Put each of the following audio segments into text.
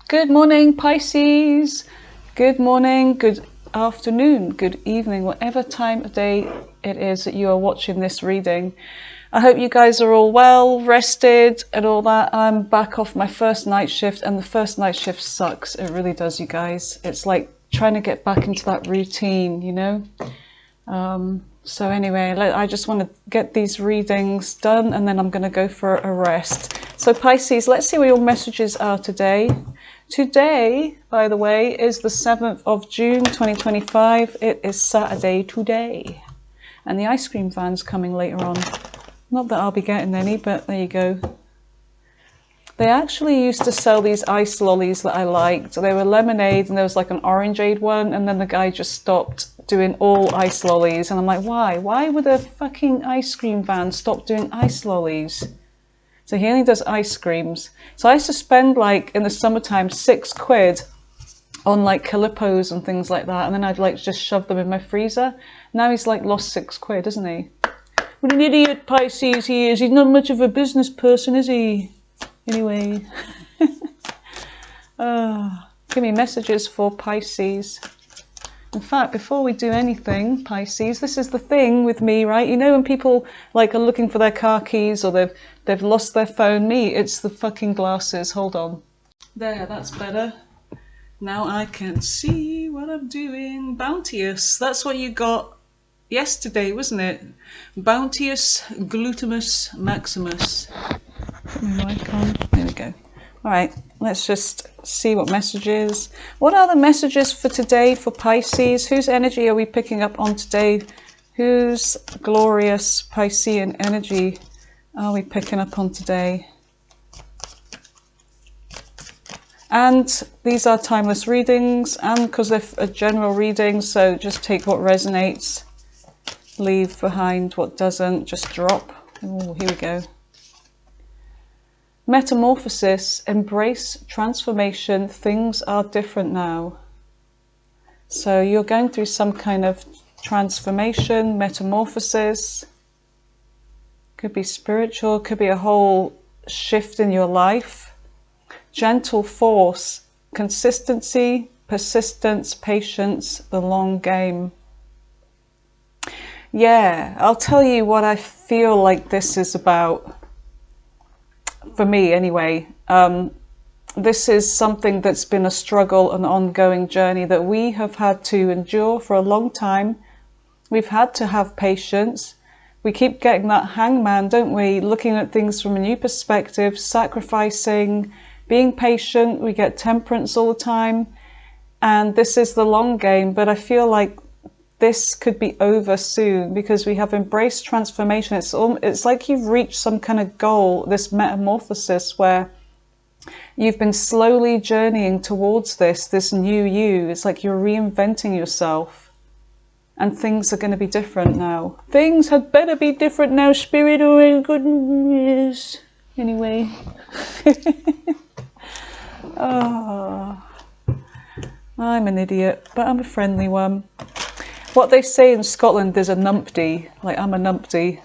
Good morning, Pisces. Good morning, good afternoon, good evening, whatever time of day it is that you are watching this reading. I hope you guys are all well, rested and all that. I'm back off my first night shift, and the first night shift sucks. It really does, you guys. It's like trying to get back into that routine, you know? So anyway, I just want to get these readings done and then I'm going to go for a rest. So Pisces, let's see what your messages are today. Today, by the way, is the 7th of June 2025. It is Saturday today. And the ice cream van's coming later on. Not that I'll be getting any, but there you go. They actually used to sell these ice lollies that I liked. They were lemonade and there was like an orangeade one, and then the guy just stopped doing all ice lollies. And I'm like, why? Why would a fucking ice cream van stop doing ice lollies? So he only does ice creams. So I used to spend, like, in the summertime, £6 on like Calippos and things like that, and then I'd like just shove them in my freezer. Now he's like lost £6, isn't he? What an idiot Pisces he is. He's not much of a business person, is he? Anyway. Give me messages for Pisces. In fact, before we do anything, Pisces, this is the thing with me, right? You know when people like are looking for their car keys or they've lost their phone? Me, it's the fucking glasses. Hold on. There, that's better. Now I can see what I'm doing. Bounteous, that's what you got yesterday, wasn't it? Bounteous Glutamus Maximus. Put my mic on. There we go. All right, let's just see what messages. What are the messages for today for Pisces? Whose energy are we picking up on today? Whose glorious Piscean energy are we picking up on today? And these are timeless readings, and because they're a general reading, so just take what resonates, leave behind what doesn't, just drop. Oh, here we go. Metamorphosis, embrace transformation, things are different now. So you're going through some kind of transformation, metamorphosis. Could be spiritual, could be a whole shift in your life. Gentle force, consistency, persistence, patience, the long game. Yeah, I'll tell you what I feel like this is about. For me anyway, this is something that's been a struggle, an ongoing journey that we have had to endure for a long time. We've had to have patience. We keep getting that hangman, don't we? Looking at things from a new perspective, sacrificing, being patient. We get temperance all the time. And this is the long game, but I feel like this could be over soon because we have embraced transformation. It's like you've reached some kind of goal, this metamorphosis where you've been slowly journeying towards this new you. It's like you're reinventing yourself and things are going to be different now. Things had better be different now, Spirit. Oh goodness. Anyway. Oh, I'm an idiot, but I'm a friendly one. What they say in Scotland is a numpty, like I'm a numpty.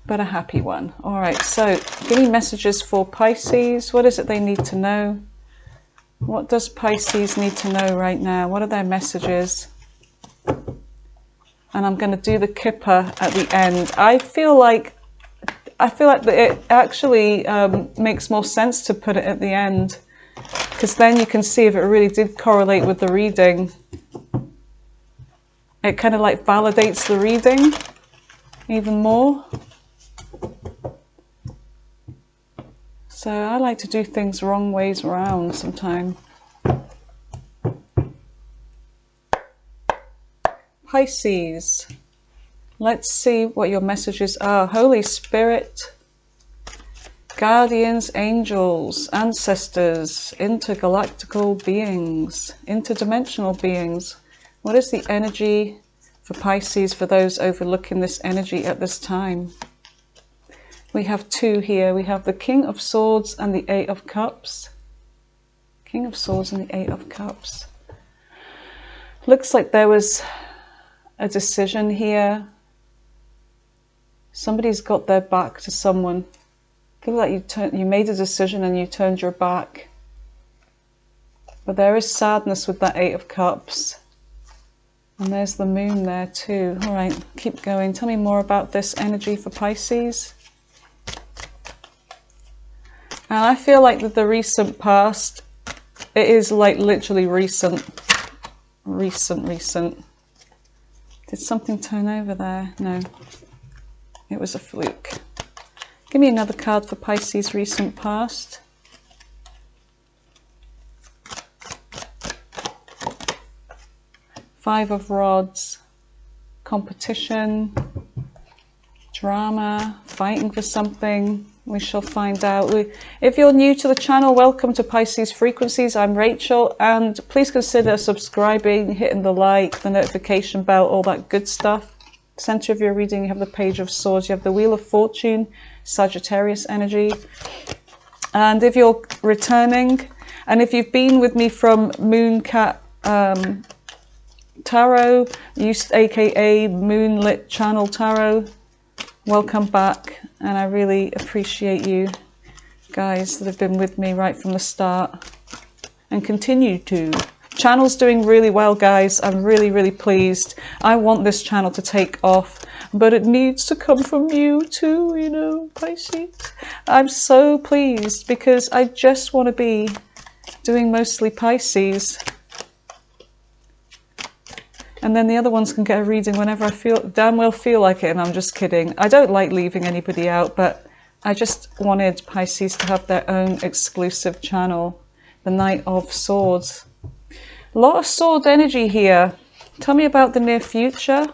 But a happy one. All right, so give me messages for Pisces. What is it they need to know? What does Pisces need to know right now? What are their messages? And I'm going to do the kipper at the end. I feel like it actually makes more sense to put it at the end, because then you can see if it really did correlate with the reading. It kind of like validates the reading even more. So I like to do things wrong ways around sometimes. Pisces, let's see what your messages are. Holy Spirit, guardians, angels, ancestors, intergalactical beings, interdimensional beings. What is the energy for Pisces for those overlooking this energy at this time? We have two here. We have the King of Swords and the Eight of Cups. King of Swords and the Eight of Cups. Looks like there was a decision here. Somebody's got their back to someone. feel like you made a decision and you turned your back. But there is sadness with that Eight of Cups. And there's the moon there too. All right, keep going. Tell me more about this energy for Pisces. And I feel like with the recent past, it is like literally recent. Recent. Did something turn over there? No. It was a fluke. Give me another card for Pisces recent past. Five of Rods. Competition. Drama. Fighting for something. We shall find out. If you're new to the channel, welcome to Pisces Frequencies. I'm Rachel, and please consider subscribing, hitting the like, the notification bell, all that good stuff. Center of your reading, you have the Page of Swords, you have the Wheel of Fortune, Sagittarius energy. And if you're returning, and if you've been with me from Mooncat Tarot, aka Moonlit Channel Tarot, welcome back, and I really appreciate you guys that have been with me right from the start and continue to. Channel's doing really well, guys. I'm really pleased. I want this channel to take off, but it needs to come from you too, you know, Pisces. I'm so pleased because I just want to be doing mostly Pisces. And then the other ones can get a reading whenever I damn well feel like it, and I'm just kidding. I don't like leaving anybody out, but I just wanted Pisces to have their own exclusive channel. The Knight of Swords. A lot of sword energy here. Tell me about the near future.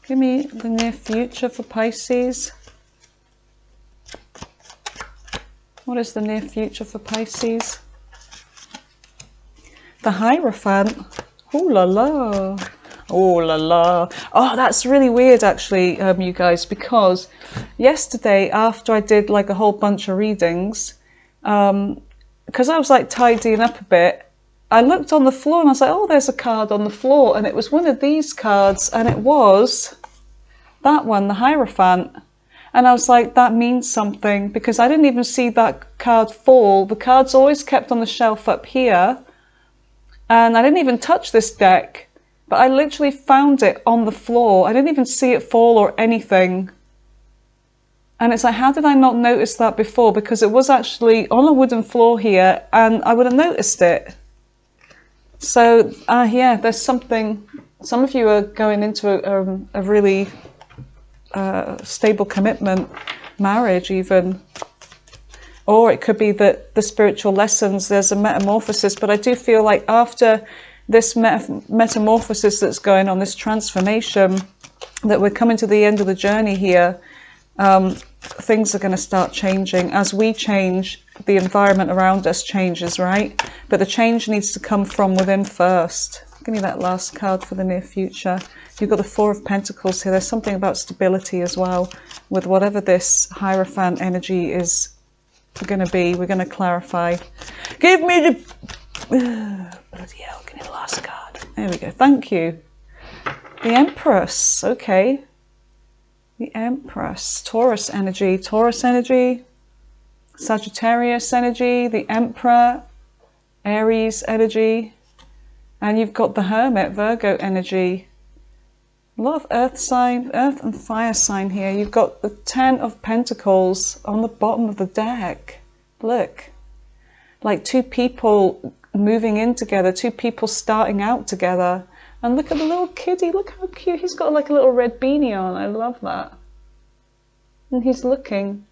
Give me the near future for Pisces. What is the near future for Pisces? The Hierophant. Oh la la, oh la la. Oh, that's really weird actually, you guys, because yesterday after I did like a whole bunch of readings, because I was like tidying up a bit, I looked on the floor and I was like, oh, there's a card on the floor, and it was one of these cards, and it was that one, the Hierophant. And I was like, that means something, because I didn't even see that card fall. The card's always kept on the shelf up here. And I didn't even touch this deck, but I literally found it on the floor. I didn't even see it fall or anything. And it's like, how did I not notice that before? Because it was actually on a wooden floor here, and I would have noticed it. So, yeah, there's something. Some of you are going into a really stable commitment, marriage even. Or it could be that the spiritual lessons, there's a metamorphosis. But I do feel like after this metamorphosis that's going on, this transformation, that we're coming to the end of the journey here, things are going to start changing. As we change, the environment around us changes, right? But the change needs to come from within first. Give me that last card for the near future. You've got the Four of Pentacles here. There's something about stability as well with whatever this Hierophant energy is going to be. We're going to clarify. Give me the bloody hell, give me the last card. There we go. Thank you. The Empress. Okay. The Empress. Taurus energy. Sagittarius energy. The Emperor. Aries energy. And you've got the Hermit. Virgo energy. A lot of earth and fire sign here. You've got the Ten of Pentacles on the bottom of the deck. Look, like two people moving in together, two people starting out together. And look at the little kiddie, look how cute. He's got like a little red beanie on. I love that. And he's looking.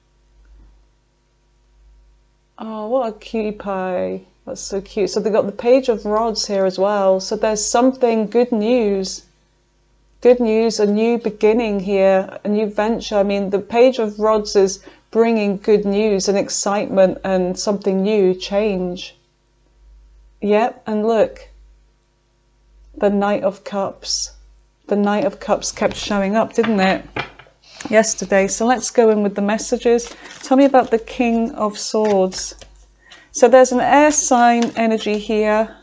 Oh, what a cutie pie. That's so cute. So they've got the Page of Rods here as well. So there's something, good news. Good news, a new beginning here, a new venture. I mean, the Page of Rods is bringing good news and excitement and something new, change. Yep, and look, the Knight of Cups. The Knight of Cups kept showing up, didn't it, yesterday? So let's go in with the messages. Tell me about the King of Swords. So there's an air sign energy here,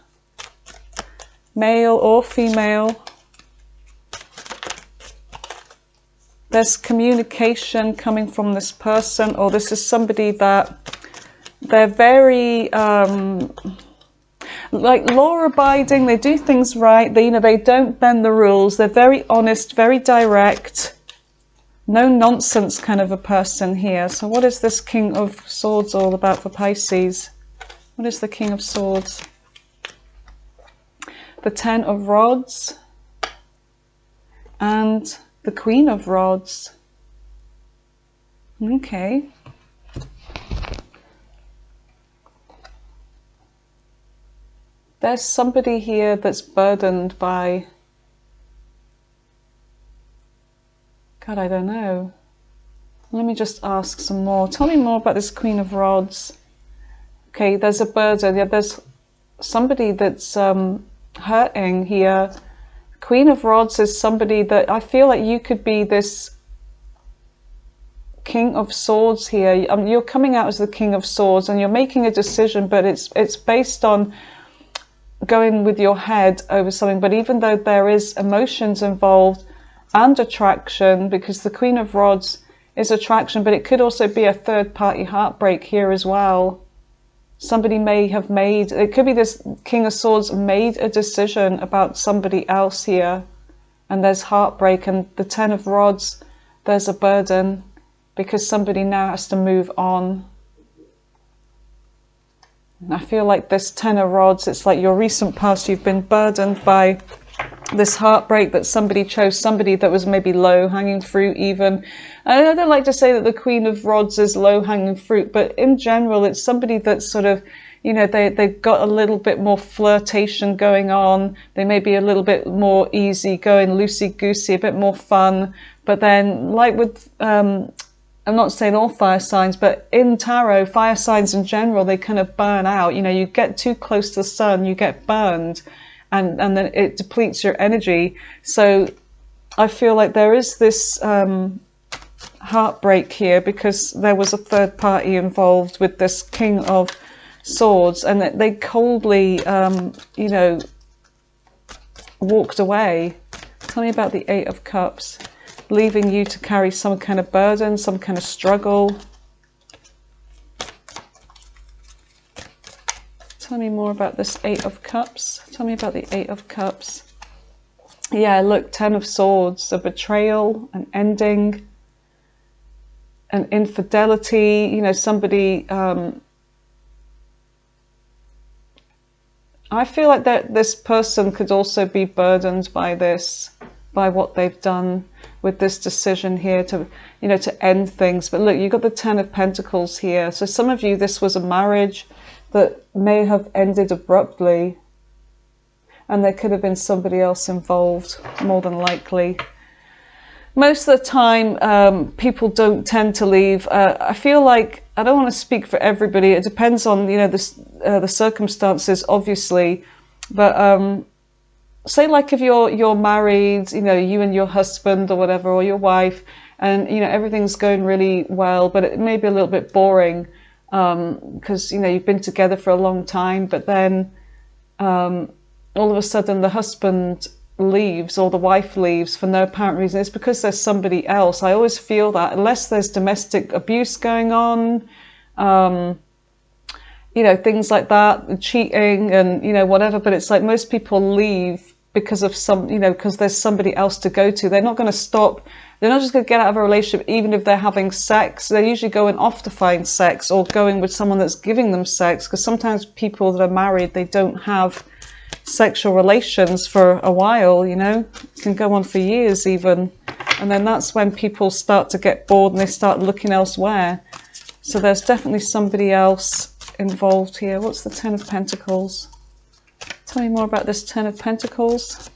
male or female. There's communication coming from this person, or this is somebody that they're very like law-abiding. They do things right. They, they don't bend the rules. They're very honest, very direct. No nonsense kind of a person here. So what is this King of Swords all about for Pisces? What is the King of Swords? The Ten of Rods and the Queen of Rods. Okay. There's somebody here that's burdened by, God, I don't know. Let me just ask some more. Tell me more about this Queen of Rods. Okay, there's a burden. Yeah, there's somebody that's hurting here. Queen of Rods is somebody that I feel like you could be this King of Swords here. You're coming out as the King of Swords and you're making a decision, but it's based on going with your head over something. But even though there is emotions involved and attraction, because the Queen of Rods is attraction, but it could also be a third-party heartbreak here as well. Somebody may have made, it could be this King of Swords made a decision about somebody else here, and there's heartbreak. And the Ten of Rods, there's a burden because somebody now has to move on. I feel like this Ten of Rods, it's like your recent past, you've been burdened by this heartbreak that somebody chose, somebody that was maybe low-hanging fruit even. I don't like to say that the Queen of Rods is low-hanging fruit, but in general, it's somebody that's sort of, they've got a little bit more flirtation going on. They may be a little bit more easy-going, loosey-goosey, a bit more fun. But then, like with I'm not saying all fire signs, but in tarot, fire signs in general, they kind of burn out. You get too close to the sun, you get burned, and then it depletes your energy. So I feel like there is this heartbreak here because there was a third party involved with this King of Swords, and they coldly, walked away. Tell me about the Eight of Cups. Leaving you to carry some kind of burden, some kind of struggle. Tell me more about this Eight of Cups. Tell me about the Eight of Cups. Yeah, look, Ten of Swords, a betrayal, an ending, an infidelity, somebody... I feel like that this person could also be burdened by this, by what they've done with this decision here to, to end things. But look, you've got the Ten of Pentacles here. So some of you, this was a marriage that may have ended abruptly, and there could have been somebody else involved, more than likely. Most of the time, people don't tend to leave. I feel like, I don't want to speak for everybody. It depends on, the circumstances, obviously. But say like if you're married, you and your husband or whatever, or your wife, and everything's going really well, but it may be a little bit boring because you've been together for a long time, but then all of a sudden the husband leaves or the wife leaves for no apparent reason. It's because there's somebody else. I always feel that unless there's domestic abuse going on, things like that, cheating and whatever, but it's like most people leave because of because there's somebody else to go to. They're not going to stop. They're not just going to get out of a relationship even if they're having sex. They're usually going off to find sex or going with someone that's giving them sex, because sometimes people that are married, they don't have sexual relations for a while, it can go on for years even, and then that's when people start to get bored and they start looking elsewhere. So there's definitely somebody else involved here. What's the Ten of Pentacles? Tell me more about this Ten of Pentacles.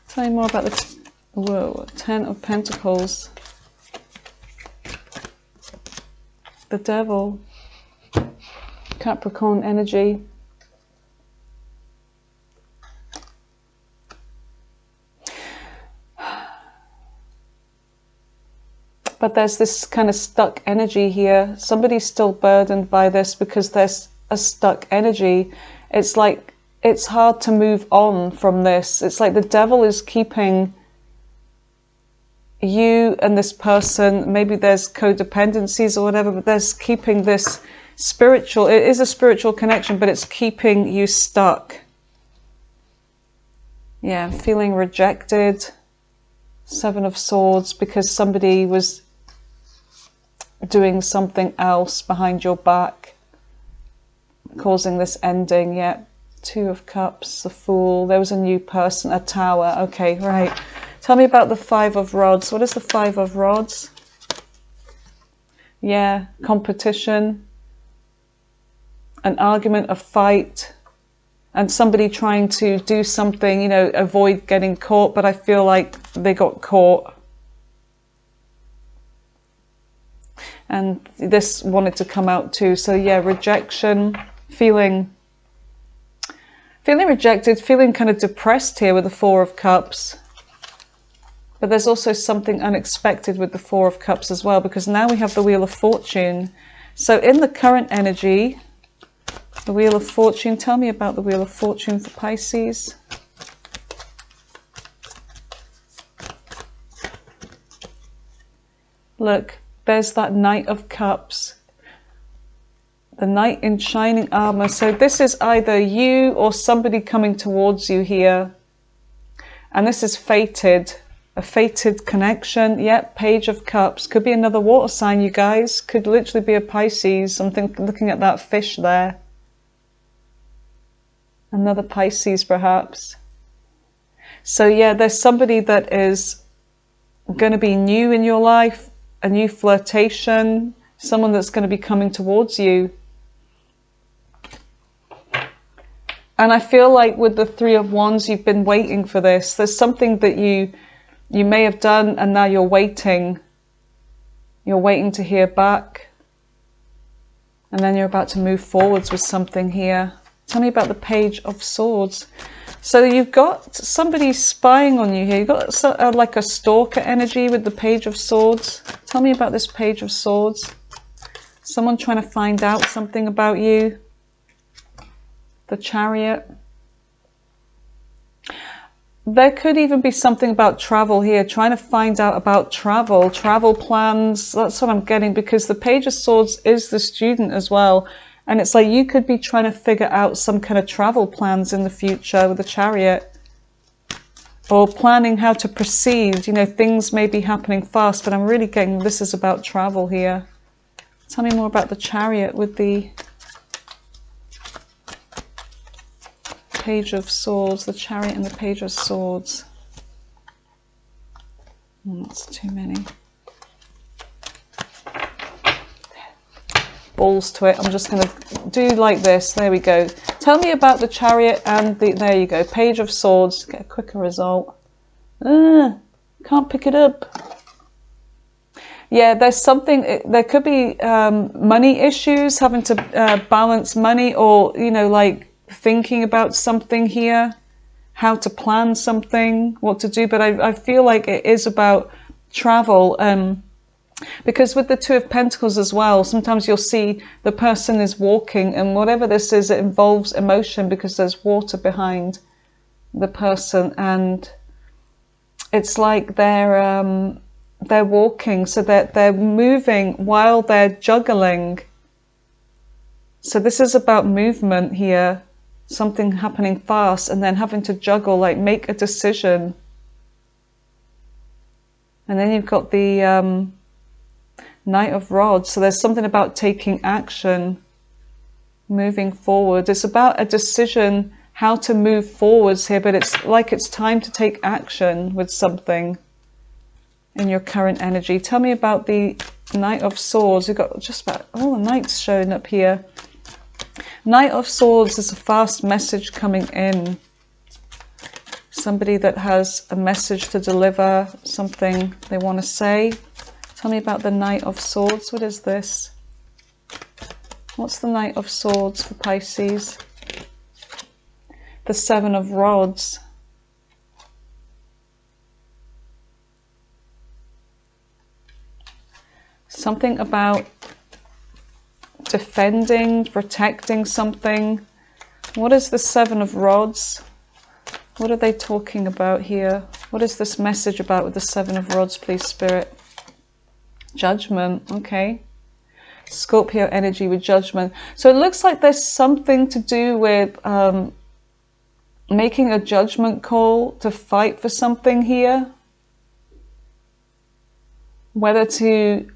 Tell me more about the Ten of Pentacles. The Devil. Capricorn energy. But there's this kind of stuck energy here. Somebody's still burdened by this because there's a stuck energy. It's like it's hard to move on from this. It's like the devil is keeping you and this person, maybe there's codependencies or whatever, but there's keeping this spiritual, it is a spiritual connection, but it's keeping you stuck. Yeah, feeling rejected. Seven of Swords, because somebody was doing something else behind your back, causing this ending. Yeah, Two of Cups, the Fool. There was a new person, a Tower. Okay, right. Tell me about the Five of Rods. What is the Five of Rods? Yeah, competition, an argument, a fight, and somebody trying to do something, you know, avoid getting caught, but I feel like they got caught. And this wanted to come out too. So yeah, rejection, feeling rejected, feeling kind of depressed here with the Four of Cups. But there's also something unexpected with the Four of Cups as well, because now we have the Wheel of Fortune. So in the current energy, the Wheel of Fortune, tell me about the Wheel of Fortune for Pisces. Look, there's that Knight of Cups. The Knight in shining armor. So this is either you or somebody coming towards you here. And this is fated. A fated connection. Yep, Page of Cups. Could be another water sign, you guys. Could literally be a Pisces. I'm looking at that fish there. Another Pisces, perhaps. So yeah, there's somebody that is going to be new in your life. A new flirtation. Someone that's going to be coming towards you. And I feel like with the Three of Wands, you've been waiting for this. There's something that you may have done and now you're waiting. You're waiting to hear back. And then you're about to move forwards with something here. Tell me about the Page of Swords. So you've got somebody spying on you here. You've got like a stalker energy with the Page of Swords. Tell me about this Page of Swords. Someone trying to find out something about you. The Chariot. There could even be something about travel here, trying to find out about travel plans. That's what I'm getting, because the Page of Swords is the student as well. And it's like you could be trying to figure out some kind of travel plans in the future with the Chariot. Or planning how to proceed. You know, things may be happening fast, but I'm really getting this is about travel here. Tell me more about the Chariot with the Page of Swords, the Chariot and the Page of Swords. That's too many. Balls to it. I'm just going to do like this. There we go. Tell me about the Chariot and the, there you go, Page of Swords. Get a quicker result. Can't pick it up. Yeah, there's something, there could be money issues, having to balance money, or, you know, like thinking about something here, how to plan something, what to do. But I feel like it is about travel. Because with the Two of Pentacles as well, sometimes you'll see the person is walking, and whatever this is, it involves emotion because there's water behind the person, and it's like they're walking, so that they're moving while they're juggling. So this is about movement here, something happening fast, and then having to juggle, like make a decision. And then you've got the Knight of Rods. So there's something about taking action, moving forward. It's about a decision, how to move forwards here, but it's like it's time to take action with something in your current energy. Tell me about the Knight of Swords. We've got just about all the knights showing up here. Knight of Swords is a fast message coming in. Somebody that has a message to deliver, something they want to say. Tell me about the Knight of Swords. What is this? What's the Knight of Swords for Pisces? The Seven of Rods. Something about defending, protecting something. What is the Seven of Rods? What are they talking about here? What is this message about with the Seven of Rods, please, Spirit? Judgment, okay. Scorpio energy with judgment. So it looks like there's something to do with making a judgment call to fight for something here. Whether to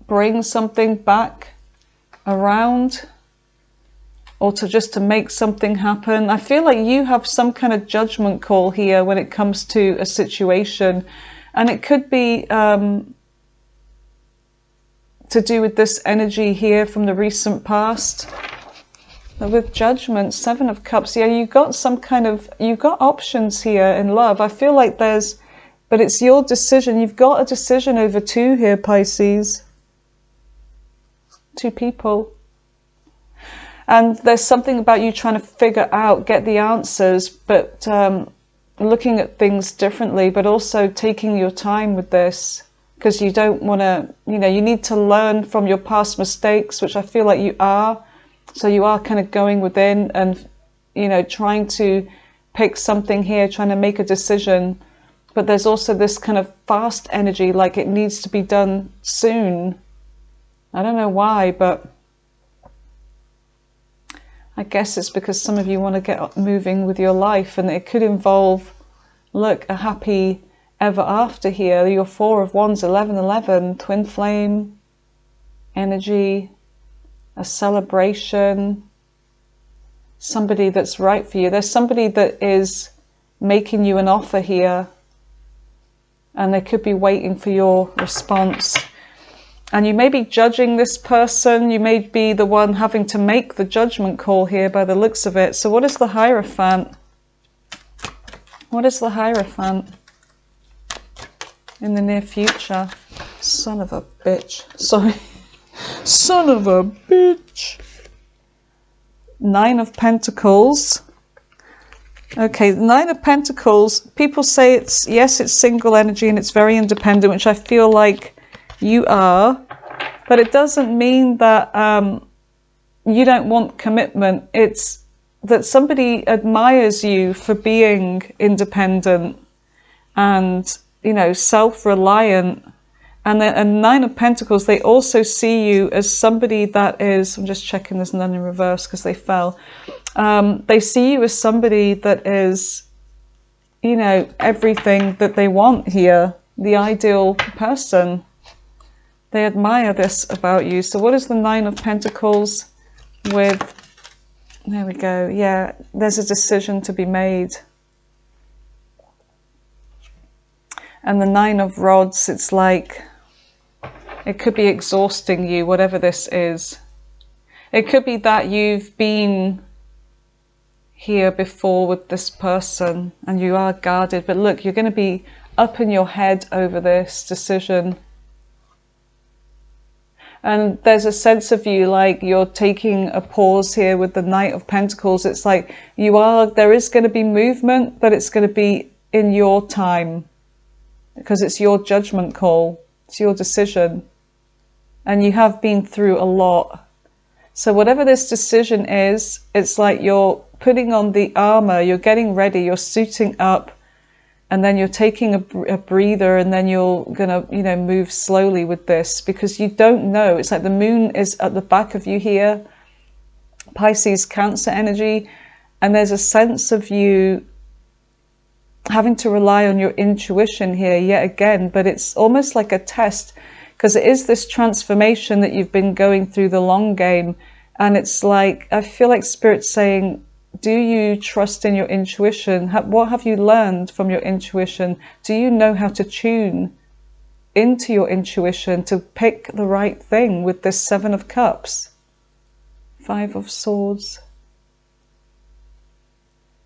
bring something back around or to make something happen. I feel like you have some kind of judgment call here when it comes to a situation, and it could be to do with this energy here from the recent past. But with judgment, Seven of Cups, yeah, you've got options here in love. I feel like but it's your decision. You've got a decision over two here, Pisces. Two people. And there's something about you trying to figure out, get the answers, but looking at things differently, but also taking your time with this, because you don't want to, you need to learn from your past mistakes, which I feel like you are. So you are kind of going within and, trying to pick something here, trying to make a decision. But there's also this kind of fast energy, like it needs to be done soon. I don't know why, but I guess it's because some of you want to get moving with your life, and it could involve, look, a happy ever after here. Your Four of Wands, 1111, twin flame energy, a celebration, somebody that's right for you. There's somebody that is making you an offer here, and they could be waiting for your response. And you may be judging this person. You may be the one having to make the judgment call here by the looks of it. So what is the Hierophant? What is the Hierophant in the near future? Son of a bitch. Sorry. Son of a bitch. Nine of Pentacles. Okay, Nine of Pentacles. People say it's single energy and it's very independent, which I feel like you are, but it doesn't mean that you don't want commitment. It's that somebody admires you for being independent and, self-reliant. And Nine of Pentacles, they also see you as somebody that is, I'm just checking there's none in reverse because they fell. They see you as somebody that is, everything that they want here, the ideal person. They admire this about you. So what is the Nine of Pentacles with, there we go, yeah, there's a decision to be made. And the Nine of Rods, it's like, it could be exhausting you, whatever this is. It could be that you've been here before with this person and you are guarded, but look, you're going to be up in your head over this decision. And there's a sense of you like you're taking a pause here with the Knight of Pentacles. It's like there is going to be movement, but it's going to be in your time because it's your judgment call. It's your decision. And you have been through a lot. So whatever this decision is, it's like you're putting on the armor, you're getting ready, you're suiting up, and then you're taking a breather, and then you're gonna, move slowly with this because you don't know. It's like the moon is at the back of you here, Pisces, Cancer energy, and there's a sense of you having to rely on your intuition here yet again, but it's almost like a test because it is this transformation that you've been going through the long game, and it's like, I feel like Spirit's saying, do you trust in your intuition? What have you learned from your intuition? Do you know how to tune into your intuition to pick the right thing with this Seven of Cups? Five of Swords.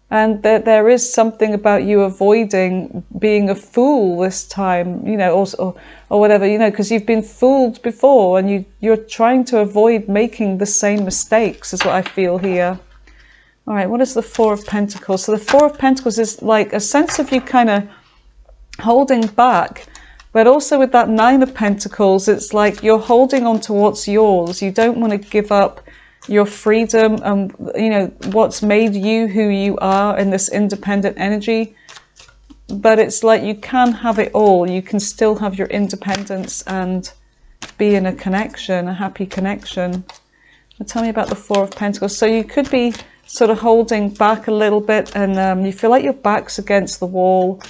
And there is something about you avoiding being a fool this time, or whatever, because you've been fooled before and you're trying to avoid making the same mistakes is what I feel here. All right, what is the Four of Pentacles? So the Four of Pentacles is like a sense of you kind of holding back, but also with that Nine of Pentacles, it's like you're holding on to what's yours. You don't want to give up your freedom and, you know, what's made you who you are in this independent energy. But it's like you can have it all. You can still have your independence and be in a connection, a happy connection. Now tell me about the Four of Pentacles. So you could be sort of holding back a little bit, and you feel like your back's against the wall.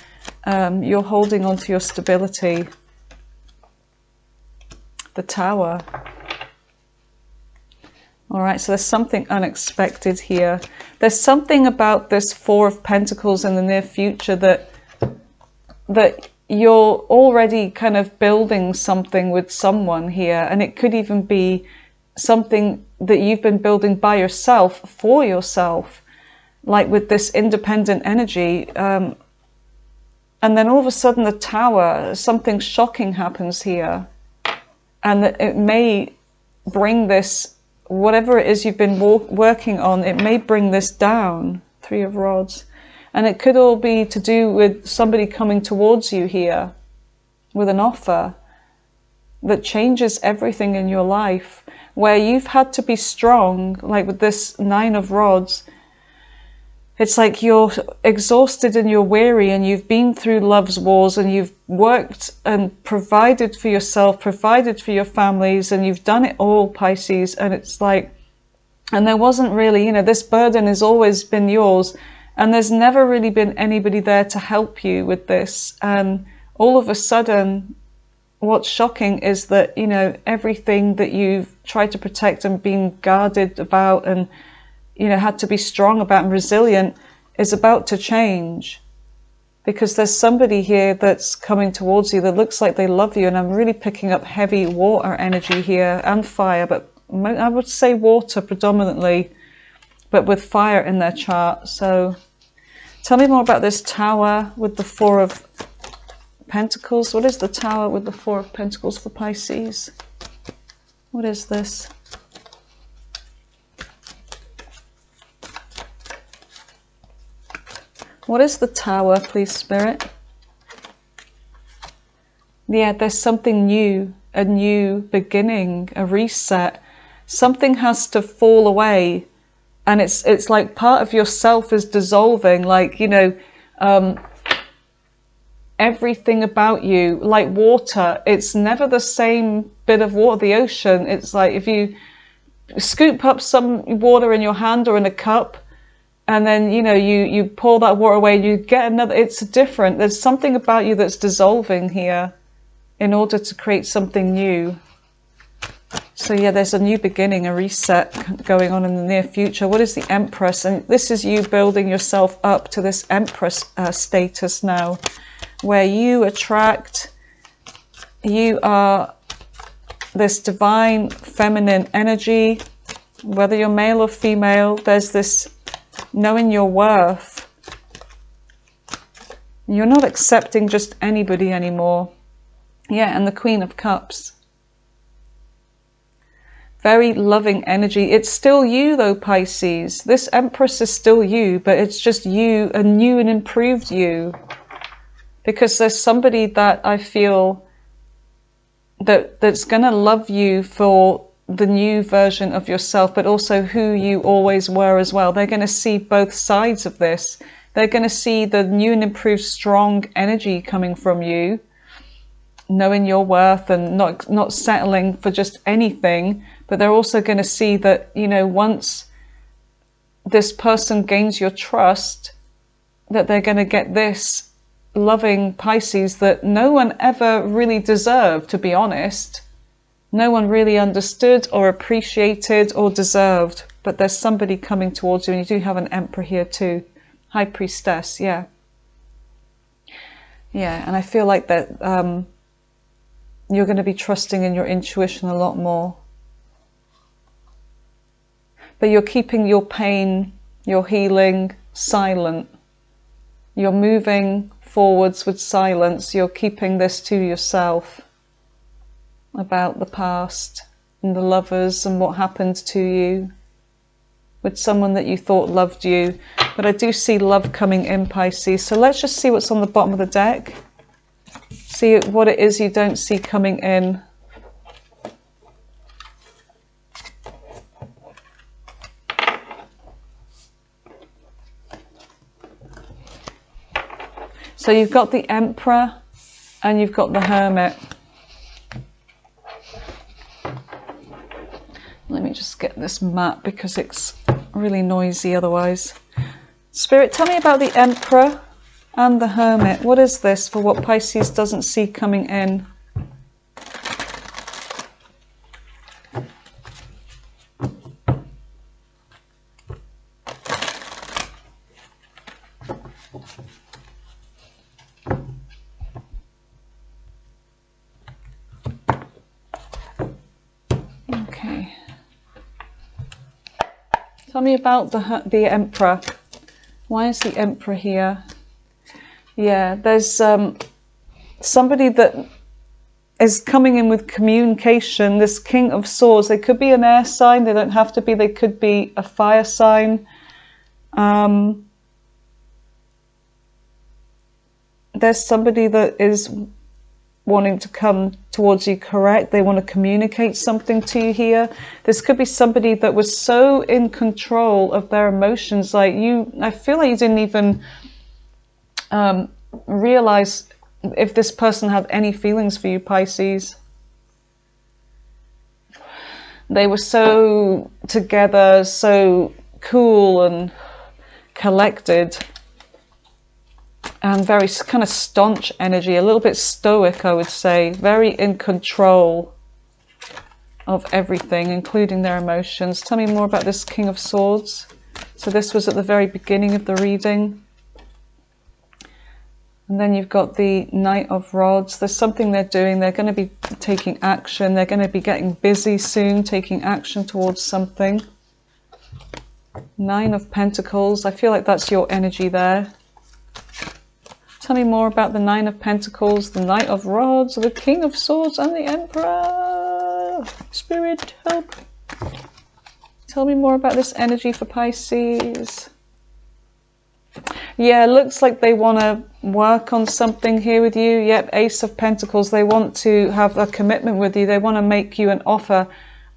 You're holding on to your stability. The Tower. All right, so there's something unexpected here. There's something about this Four of Pentacles in the near future that you're already kind of building something with someone here, and it could even be something that you've been building by yourself, for yourself, like with this independent energy. And then all of a sudden the Tower, something shocking happens here, and it may bring this, whatever it is you've been working on, it may bring this down. Three of Rods. And it could all be to do with somebody coming towards you here with an offer that changes everything in your life, where you've had to be strong, like with this Nine of Rods. It's like you're exhausted and you're weary, and you've been through love's wars, and you've worked and provided for yourself, provided for your families, and you've done it all, Pisces. And it's like, and there wasn't really, you know, this burden has always been yours, and there's never really been anybody there to help you with this. And all of a sudden, what's shocking is that, you know, everything that you've tried to protect and been guarded about and, you know, had to be strong about and resilient is about to change. Because there's somebody here that's coming towards you that looks like they love you. And I'm really picking up heavy water energy here, and fire, but I would say water predominantly, but with fire in their chart. So tell me more about this Tower with the Four of Pentacles. What is the Tower with the Four of Pentacles for Pisces? What is this? What is the Tower, please, Spirit? Yeah, there's something new, a new beginning, a reset. Something has to fall away, and it's like part of yourself is dissolving, like, you know, everything about you, like water, it's never the same bit of water. The ocean, it's like if you scoop up some water in your hand or in a cup, and then, you know, you pour that water away, you get another. It's different. There's something about you that's dissolving here in order to create something new. So yeah, there's a new beginning, a reset going on in the near future. What is the Empress? And this is you building yourself up to this Empress status now, where you attract, you are this divine feminine energy, whether you're male or female. There's this knowing your worth. You're not accepting just anybody anymore. Yeah, and the Queen of Cups. Very loving energy. It's still you though, Pisces. This Empress is still you, but it's just you, a new and improved you. Because there's somebody that I feel that's going to love you for the new version of yourself, but also who you always were as well. They're going to see both sides of this. They're going to see the new and improved strong energy coming from you, knowing your worth and not settling for just anything. But they're also going to see that, you know, once this person gains your trust, that they're going to get this loving Pisces that no one ever really deserved, to be honest. No one really understood or appreciated or deserved. But there's somebody coming towards you, and you do have an Emperor here too. High Priestess, yeah. Yeah, and I feel like that you're going to be trusting in your intuition a lot more. But you're keeping your pain, your healing silent. You're moving forwards with silence. You're keeping this to yourself about the past and the lovers and what happened to you with someone that you thought loved you. But I do see love coming in, Pisces. So let's just see what's on the bottom of the deck. See what it is you don't see coming in. So you've got the Emperor and you've got the Hermit. Let me just get this map because it's really noisy otherwise. Spirit, tell me about the Emperor and the Hermit. What is this for what Pisces doesn't see coming in? Okay. Tell me about the Emperor. Why is the Emperor here? Yeah, there's somebody that is coming in with communication. This King of Swords, they could be an air sign, they don't have to be, they could be a fire sign. There's somebody that is wanting to come towards you, correct? They want to communicate something to you here. This could be somebody that was so in control of their emotions, like you, I feel like you didn't even realize if this person had any feelings for you, Pisces. They were so together, so cool and collected, and very kind of staunch energy, a little bit stoic, I would say, very in control of everything, including their emotions. Tell me more about this King of Swords. So this was at the very beginning of the reading. And then you've got the Knight of Rods. There's something they're doing. They're going to be taking action. They're going to be getting busy soon, taking action towards something. Nine of Pentacles. I feel like that's your energy there. Tell me more about the Nine of Pentacles, the Knight of Rods, the King of Swords, and the Emperor. Spirit, help. Tell me more about this energy for Pisces. Yeah, looks like they want to work on something here with you. Yep, Ace of Pentacles. They want to have a commitment with you. They want to make you an offer,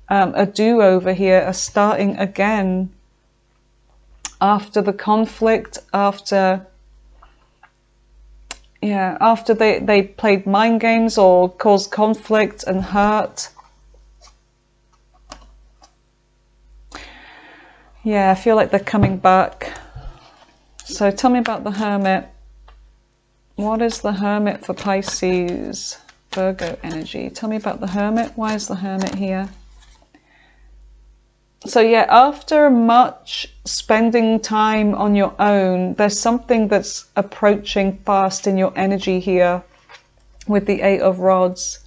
a do-over here, a starting again. After the conflict, after they played mind games or caused conflict and hurt. Yeah, I feel like they're coming back. So tell me about the Hermit. What is the Hermit for Pisces? Virgo energy. Tell me about the Hermit. Why is the Hermit here? So yeah, after much spending time on your own, there's something that's approaching fast in your energy here with the Eight of Rods.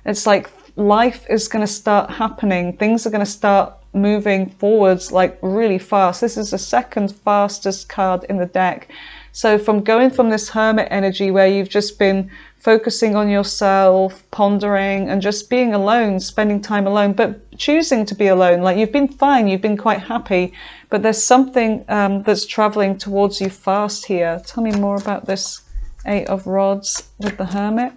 It's like life is going to start happening. Things are going to start moving forwards like really fast. This is the second fastest card in the deck. So from going from this Hermit energy where you've just been focusing on yourself, pondering and just being alone, spending time alone, but choosing to be alone, like you've been fine, you've been quite happy, but there's something that's traveling towards you fast here. Tell me more about this Eight of Rods with the Hermit.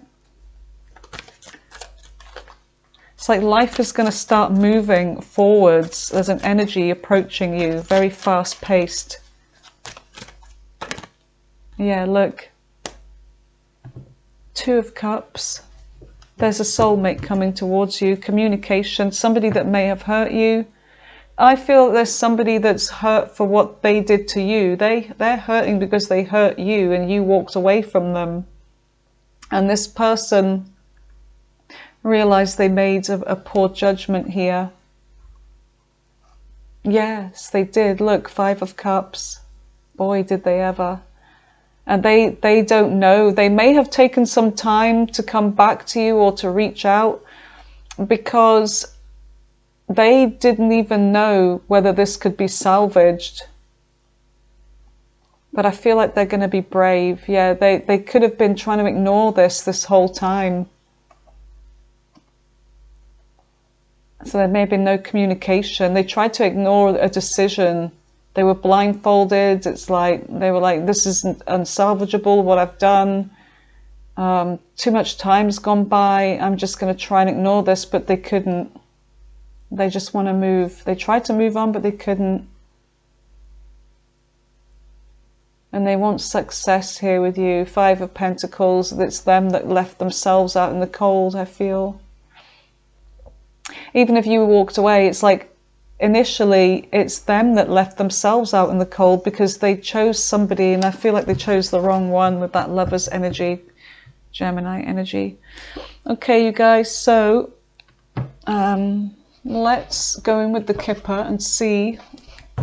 It's like life is going to start moving forwards. There's an energy approaching you, very fast paced. Yeah, look. Two of Cups. There's a soulmate coming towards you. Communication, somebody that may have hurt you. I feel there's somebody that's hurt for what they did to you. They're hurting because they hurt you and you walked away from them. And this person realized they made a poor judgment here. Yes, they did. Look, Five of Cups. Boy, did they ever. And they don't know. They may have taken some time to come back to you or to reach out because they didn't even know whether this could be salvaged. But I feel like they're going to be brave. Yeah, they could have been trying to ignore this whole time. So there may have been no communication. They tried to ignore a decision. They were blindfolded. It's like they were like, this isn't unsalvageable, what I've done. Too much time's gone by. I'm just going to try and ignore this, but they couldn't. They just want to move. They tried to move on, but they couldn't. and they want success here with you. 5 of Pentacles, it's them that left themselves out in the cold, I feel. Even if you walked away, it's like initially it's them that left themselves out in the cold because they chose somebody, and I feel like they chose the wrong one with that Lover's energy, Gemini energy. Okay, you guys, so let's go in with the Kipper and see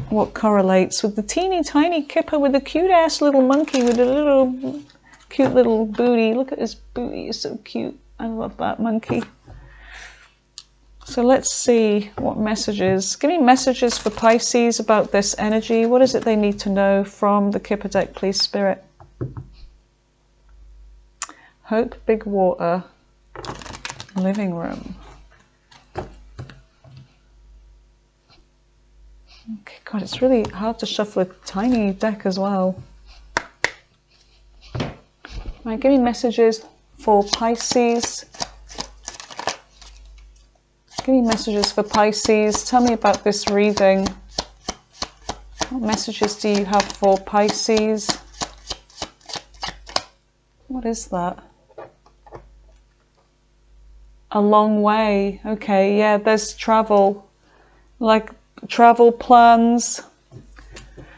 what correlates with the teeny tiny Kipper with the cute ass little monkey with a little cute little booty. Look at his booty, it's so cute. I love that monkey. So let's see what messages. Give me messages for Pisces about this energy. What is it they need to know from the Kipper deck, please, Spirit? Hope, big water, living room. Okay, God, it's really hard to shuffle a tiny deck as well. Right, give me messages for Pisces. Give me messages for Pisces. Tell me about this reading. What messages do you have for Pisces? What is that? A long way. Okay, yeah, there's travel. Like travel plans.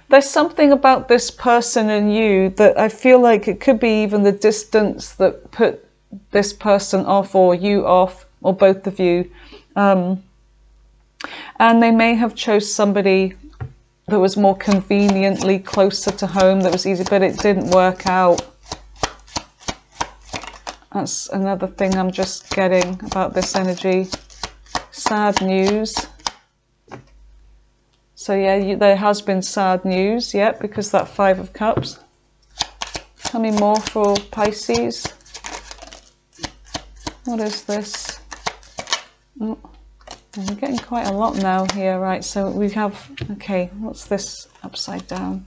There's something about this person and you that I feel like it could be even the distance that put this person off, or you off, or both of you. And they may have chose somebody that was more conveniently closer to home, that was easy, but it didn't work out. That's another thing I'm just getting about this energy. Sad news. So yeah, there has been sad news, yeah, because that 5 of Cups. Tell me more for Pisces. What is this? Oh, I'm getting quite a lot now here, right? So we have, okay, what's this upside down?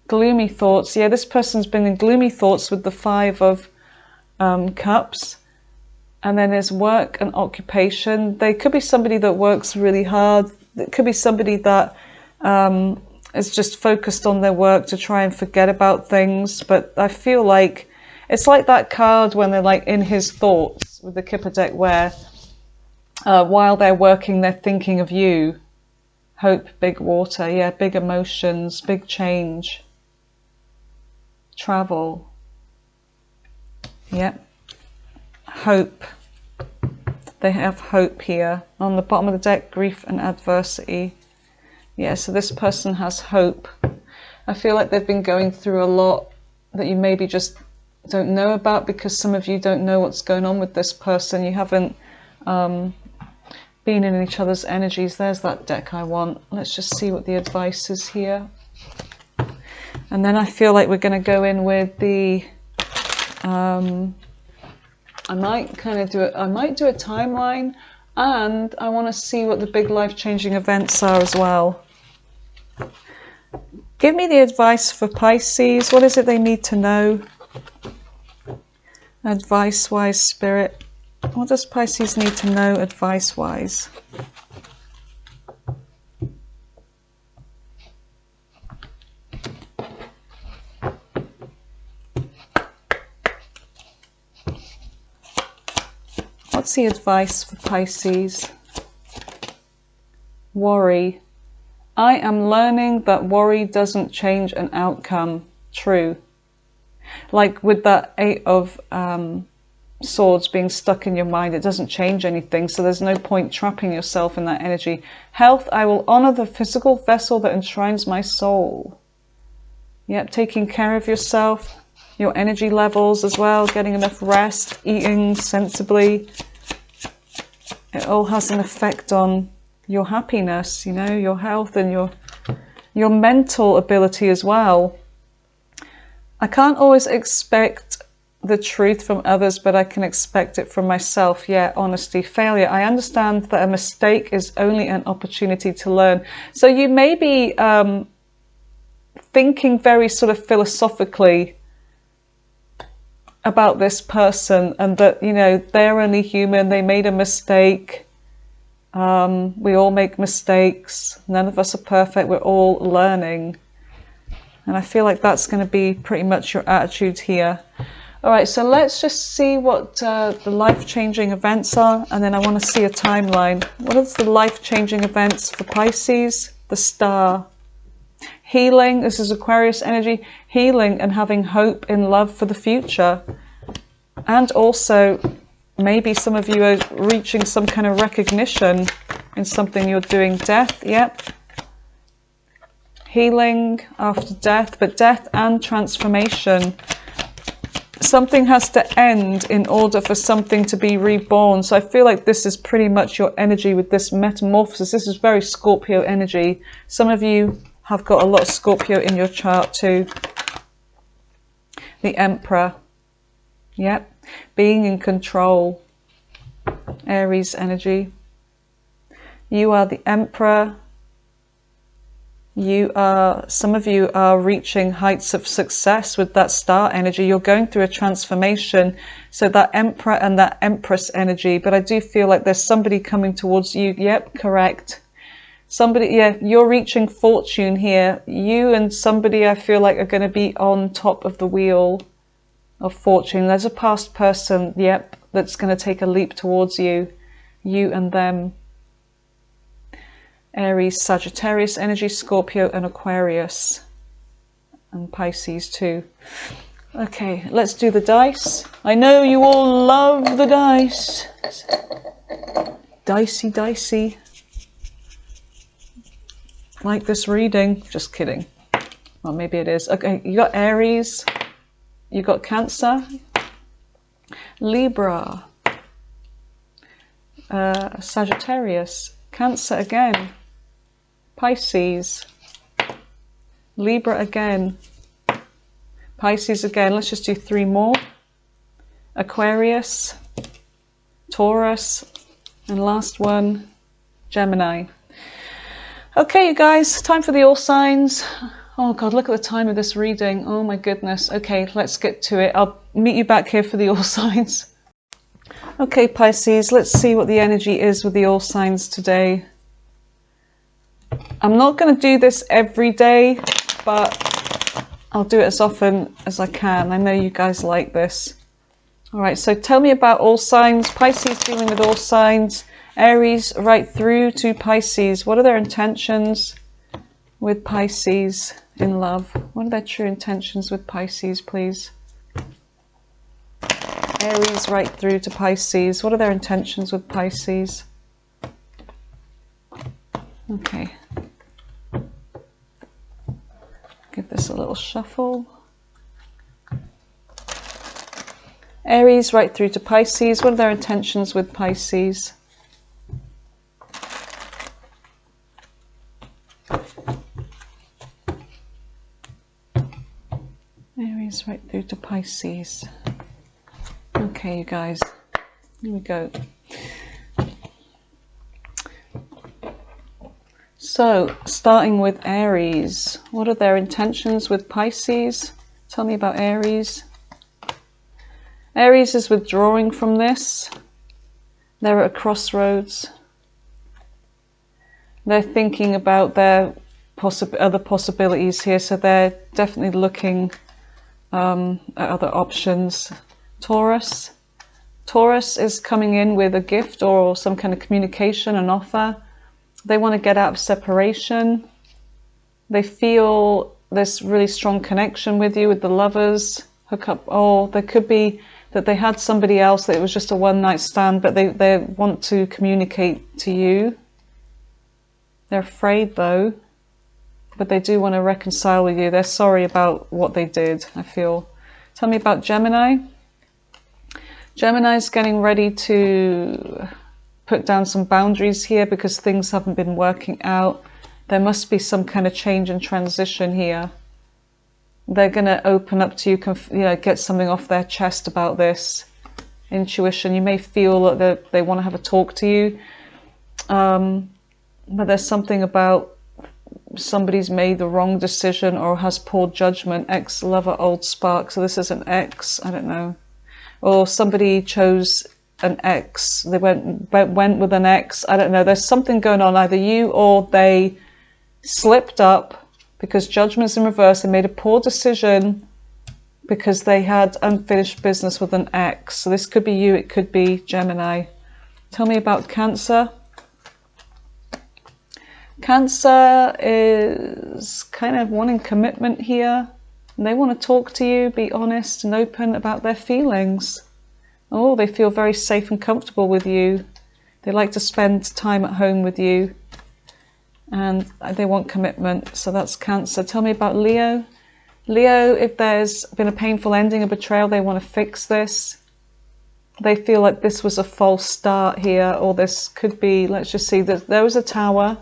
Gloomy thoughts. Yeah, this person's been in gloomy thoughts with the 5 of Cups. And then there's work and occupation. They could be somebody that works really hard. It could be somebody that is just focused on their work to try and forget about things. But I feel like it's like that card when they're like in his thoughts with the Kipper deck, where while they're working, they're thinking of you. Hope, big water. Yeah, big emotions, big change. Travel. Yep. Hope. They have hope here. On the bottom of the deck, grief and adversity. Yeah, so this person has hope. I feel like they've been going through a lot that you maybe just don't know about, because some of you don't know what's going on with this person. You haven't been in each other's energies. There's that deck I want. Let's just see what the advice is here. And then I feel like we're going to go in with the... I might kind of do it. I might do a timeline, and I want to see what the big life-changing events are as well. Give me the advice for Pisces. What is it they need to know? Advice-wise, Spirit. What does Pisces need to know advice-wise? What's the advice for Pisces? Worry. I am learning that worry doesn't change an outcome. True. Like with that 8 of Swords being stuck in your mind, it doesn't change anything, so there's no point trapping yourself in that energy. Health. I will honor the physical vessel that enshrines my soul. Yep, taking care of yourself, your energy levels as well, getting enough rest, eating sensibly. It all has an effect on your happiness, you know, your health and your mental ability as well. I can't always expect the truth from others, but I can expect it from myself. Yeah, honesty. Failure. I understand that a mistake is only an opportunity to learn. So you may be thinking very sort of philosophically about this person, and that, you know, they're only human, they made a mistake. We all make mistakes. None of us are perfect. We're all learning. And I feel like that's going to be pretty much your attitude here. All right, so let's just see what the life-changing events are, and then I want to see a timeline. What is the life-changing events for Pisces? The Star. Healing, this is Aquarius energy, healing and having hope in love for the future. And also, maybe some of you are reaching some kind of recognition in something you're doing. Death, yep. Healing after death, but death and transformation. Something has to end in order for something to be reborn. So I feel like this is pretty much your energy with this metamorphosis. This is very Scorpio energy. Some of you have got a lot of Scorpio in your chart too. The Emperor. Yep. Being in control. Aries energy. You are the Emperor. Some of you are reaching heights of success with that Star energy. You're going through a transformation. So that Emperor and that Empress energy. But I do feel like there's somebody coming towards you. Yep, correct. Somebody, yeah, you're reaching fortune here. You and somebody I feel like are going to be on top of the wheel of fortune. There's a past person, yep, that's going to take a leap towards you. You and them. Aries, Sagittarius energy, Scorpio and Aquarius. And Pisces too. Okay, let's do the dice. I know you all love the dice. Dicey, dicey. Like this reading. Just kidding. Well, maybe it is. Okay, you got Aries. You got Cancer. Libra. Sagittarius. Cancer again. Pisces. Libra again. Pisces again. Let's just do 3 more. Aquarius. Taurus. And last one, Gemini. Okay, you guys, time for the all signs. Oh God, look at the time of this reading. Oh my goodness. Okay, let's get to it. I'll meet you back here for the all signs. Okay, Pisces, let's see what the energy is with the all signs today. I'm not going to do this every day, but I'll do it as often as I can. I know you guys like this. All right, so tell me about all signs. Pisces dealing with all signs. Aries right through to Pisces. What are their intentions with Pisces in love? What are their true intentions with Pisces, please? Aries right through to Pisces. What are their intentions with Pisces? Okay. Give this a little shuffle. Aries right through to Pisces. What are their intentions with Pisces? Aries right through to Pisces. Okay, you guys, here we go. So, starting with Aries, what are their intentions with Pisces? Tell me about Aries. Aries is withdrawing from this. They're at a crossroads. They're thinking about their other possibilities here, so they're definitely looking at other options. Taurus. Taurus is coming in with a gift or some kind of communication, an offer. They want to get out of separation. They feel this really strong connection with you, with the lovers. Hook up. Oh, there could be that they had somebody else, that it was just a one-night stand, but they want to communicate to you. They're afraid though, but they do want to reconcile with you. They're sorry about what they did, I feel. Tell me about Gemini. Gemini's getting ready to put down some boundaries here because things haven't been working out. There must be some kind of change and transition here. They're going to open up to you, get something off their chest about this. Intuition. You may feel that they want to have a talk to you. But there's something about somebody's made the wrong decision or has poor judgment. Ex-lover, old spark. So this is an ex, I don't know. Or somebody chose an ex. They went with an ex. I don't know. There's something going on. Either you or they slipped up, because Judgment's in reverse. They made a poor decision because they had unfinished business with an ex. So this could be you, it could be Gemini. Tell me about Cancer. Cancer is kind of wanting commitment here. And they want to talk to you, be honest and open about their feelings. Oh, they feel very safe and comfortable with you. They like to spend time at home with you. And they want commitment. So that's Cancer. Tell me about Leo. Leo, if there's been a painful ending, a betrayal, they want to fix this. They feel like this was a false start here, or this could be, let's just see, that there was a Tower.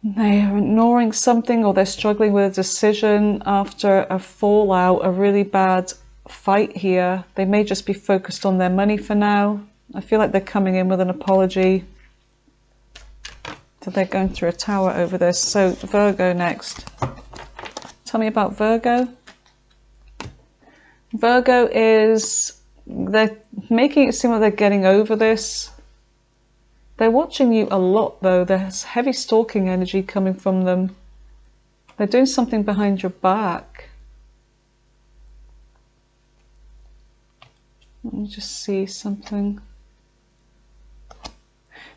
They are ignoring something, or they're struggling with a decision after a fallout, a really bad fight here. They may just be focused on their money for now. I feel like they're coming in with an apology. So they're going through a Tower over this. So Virgo next. Tell me about Virgo. Virgo is, they're making it seem like they're getting over this. They're watching you a lot though. There's heavy stalking energy coming from them. They're doing something behind your back. Let me just see something.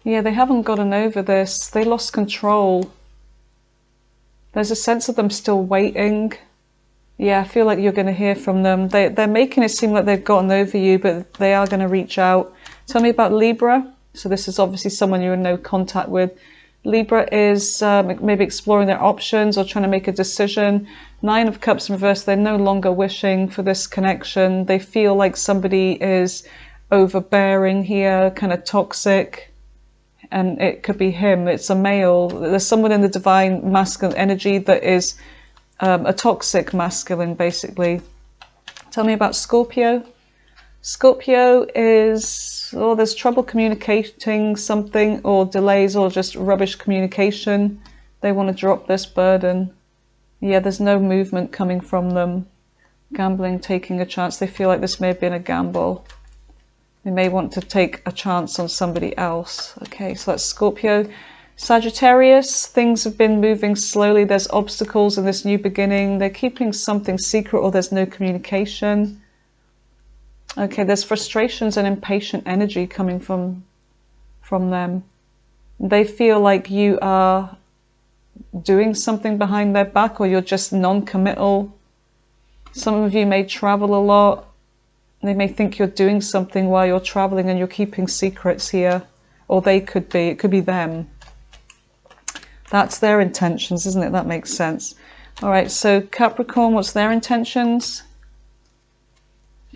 Yeah, they haven't gotten over this. They lost control. There's a sense of them still waiting. Yeah, I feel like you're going to hear from them. They're making it seem like they've gotten over you, but they are going to reach out. Tell me about Libra. So this is obviously someone you're in no contact with. Libra is maybe exploring their options or trying to make a decision. 9 of Cups in reverse. They're no longer wishing for this connection. They feel like somebody is overbearing here, kind of toxic. And it could be him, it's a male. There's someone in the divine masculine energy that is a toxic masculine, basically. Tell me about Scorpio. Scorpio is, oh, there's trouble communicating something, or delays, or just rubbish communication. They want to drop this burden. Yeah, there's no movement coming from them. Gambling, taking a chance. They feel like this may have been a gamble. They may want to take a chance on somebody else. Okay, so that's Scorpio. Sagittarius, things have been moving slowly. There's obstacles in this new beginning. They're keeping something secret, or there's no communication. Okay, there's frustrations and impatient energy coming from them. They feel like you are doing something behind their back, or you're just non-committal. Some of you may travel a lot. They may think you're doing something while you're traveling and you're keeping secrets here. Or they could be, it could be them. That's their intentions, isn't it? That makes sense. All right, so Capricorn, what's their intentions?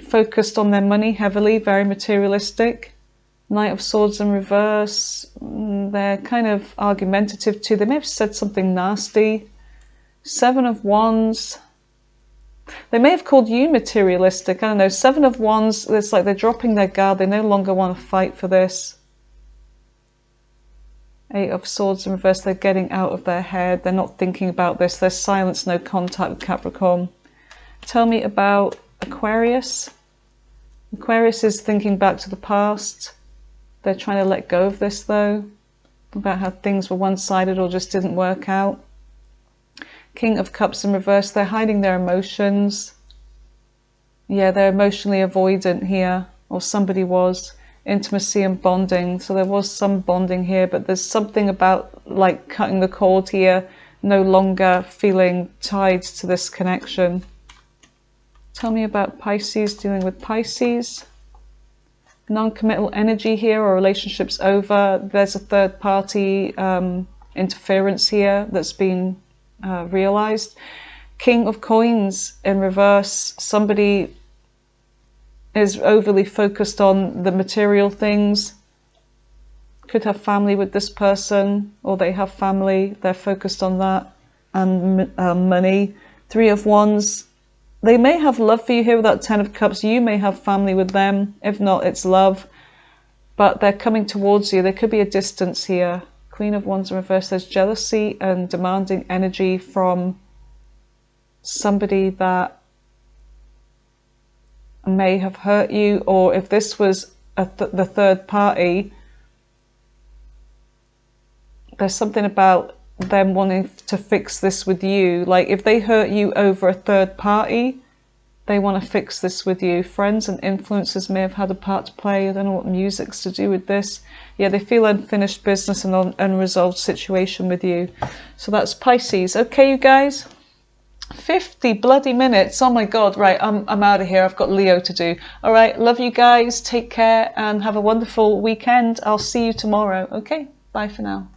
Focused on their money heavily, very materialistic. Knight of Swords in reverse. They're kind of argumentative too. They may have said something nasty. 7 of Wands. They may have called you materialistic. I don't know. 7 of Wands, it's like they're dropping their guard. They no longer want to fight for this. 8 of Swords in reverse. They're getting out of their head. They're not thinking about this. There's silence, no contact with Capricorn. Tell me about Aquarius. Aquarius is thinking back to the past. They're trying to let go of this though. About how things were one-sided or just didn't work out. King of Cups in reverse, they're hiding their emotions. Yeah, they're emotionally avoidant here, or somebody was. Intimacy and bonding, so there was some bonding here, but there's something about like cutting the cord here, no longer feeling tied to this connection. Tell me about Pisces, dealing with Pisces. Non-committal energy here, or relationship's over. There's a third party interference here that's been realized. King of Coins in reverse. Somebody is overly focused on the material things. Could have family with this person, or they have family, they're focused on that, and money. 3 of Wands. They may have love for you here with that 10 of Cups. You may have family with them. If not, it's love. But they're coming towards you. There could be a distance here. Queen of Wands in reverse. There's jealousy and demanding energy from somebody that may have hurt you. Or if this was the third party, there's something about them wanting to fix this with you. Like if they hurt you over a third party, they want to fix this with you. Friends and influencers may have had a part to play. I don't know what music's to do with this. Yeah, they feel unfinished business and unresolved situation with you. So that's Pisces. Okay, you guys? 50 bloody minutes. Oh my God. Right, I'm out of here. I've got Leo to do. All right, love you guys. Take care and have a wonderful weekend. I'll see you tomorrow. Okay, bye for now.